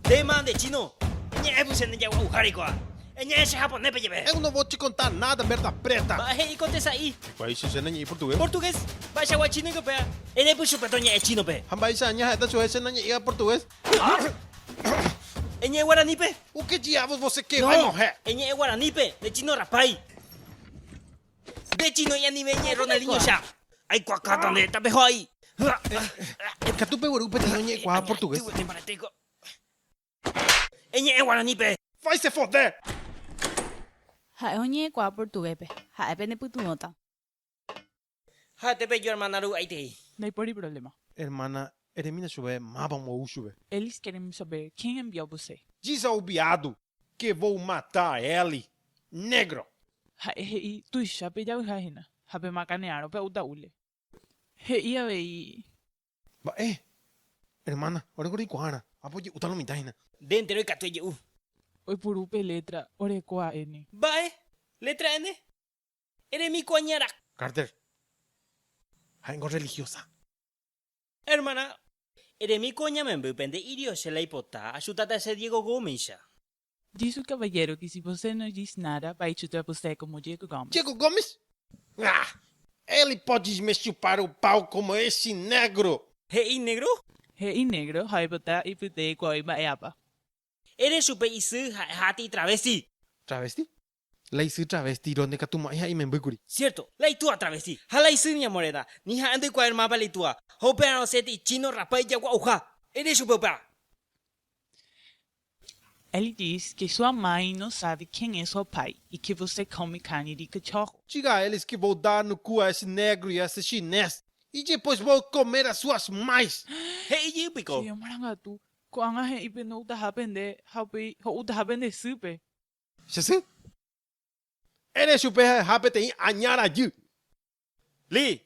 Tema de chino. Ñe es busen ya gujaricua. Ñe es japonés pe lleve. Eu não vou te contar nada, merda preta. Ba he contesta ahí. Vai se cena em português. Português. Ba ya chino que pe. Ene busu pe toñe es chino pe. Hambai sa nya heta sua cena em português. Ñe guarani pe. O que diabos você quer? Vai morrer. Ñe guarani pe. De chino rapai. De chino ya ni me ñe Ronaldinho ya. Ai cuacata de ta pejo ahí. Que tu pegou o pedinho em português. Ñe guarani pe. Vai se foder. Hãy honye qua portugués pe. Hãy pene putu nota. Ha te pe yo hermana ru ahí te. No hay por ahí problema. Hermana, Eremina chove, maba mo chove. Eles querem saber quem enviou você. Diz ao biado que vou matar ele. Negro. Hei tu shape ya hina. Hape makanearo pe uta ule. Hei ave Ba, hermana, ora gori kuhana. Apoye utalo mitaina. De entero y catuye u. oi por upe letra ore koa ene. Ba letra N. Eres mi coñara. Carter. Algo religiosa. Hermana. Eres mi coña me pende irio se la hipota. Ayúdate a ese Diego Gómez. Diz o caballero que se você não diz nada, vai chutar você como Diego Gomes. Diego Gomes? Ah, ele pode me chupar o pau como esse negro. Hey, negro. Hei negro, hai bota e pute koa ima eapa. Eres super isu hati travesti. Travesti? La hice travesti, donde que tu maia y me embuguri. Cierto, la itua travesti. Hala isu ni morena. Ni ha ando cuader mapa la itua. Hope no seti chino rapai ya guauja. Eres super pa. Ele diz que sua mãe não sabe quem é seu pai e que você come carne de cachorro. Diga a eles que vou dar no cu a esse negro e a esse chinês. E depois vou comer as suas mães. Hey, you pico. Que maranga tu, ko anga he ipe no uta hapende, hape ho uta hapende supe. Xassim? Ele chupe rapete em anhara ju. Li.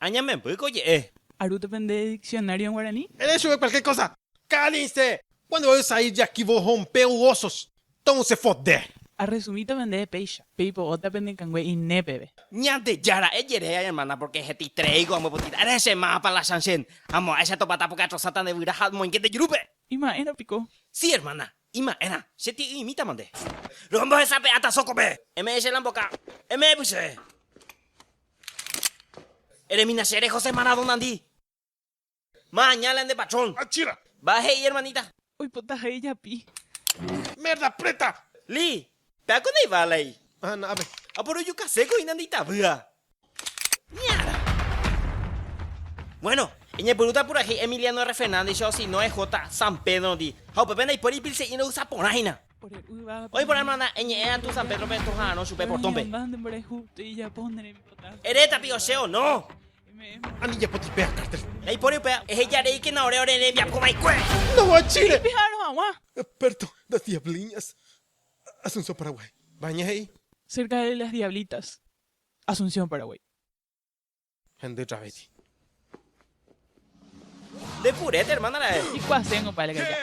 Añame pico ye. Aruta pende diccionário em Guarani? Ele chupe qualquer coisa. Calem-se. Quando eu sair de aqui vou romper os ossos. Então se foder. A resumita pende peixa. Peipo ota pende cangue e ne bebe. Ñante yara, ella hermana, porque es ti traigo, amo potita. Eres ese mapa la sansen. Amo, ese topata porque otro satan de viraja, mo en que te yurupe. Ima era pico. Sí, hermana. Ima, era. Se te imita, mande. Rombo esa peata socope. MS la boca. M puse. Eres mi naceré José Maradonandi. Mañana de patrón. Atira. Baje, hermanita. Oi pota hei ya pi. Merda preta. Li. Pea con ahí vale ahí. Ah, nada. Apuro yo caseco y nandita, vea. Ñara. Bueno, en el peruta por aquí Emiliano R. Fernández, yo si no es J. San Pedro, di. Hau pepe y por ahí pilse y no usa por ahí. Por el uva. Hoy por hermana, en tu San Pedro, pero no supe por tompe. Andando por el justo y ya pondré mi pota. Ereta pioseo, no. Anilla potipea, Carter. Ahí por ahí, es ella de que no ore ore via como hay cue. Não atire. Pijaron agua. Perto das diablinhas. Asunción, Paraguay. Baña aí. Cerca de las Diablitas. Asunción, Paraguay. Gente travesti. De purete, hermana, la Y cuasengo para que ya.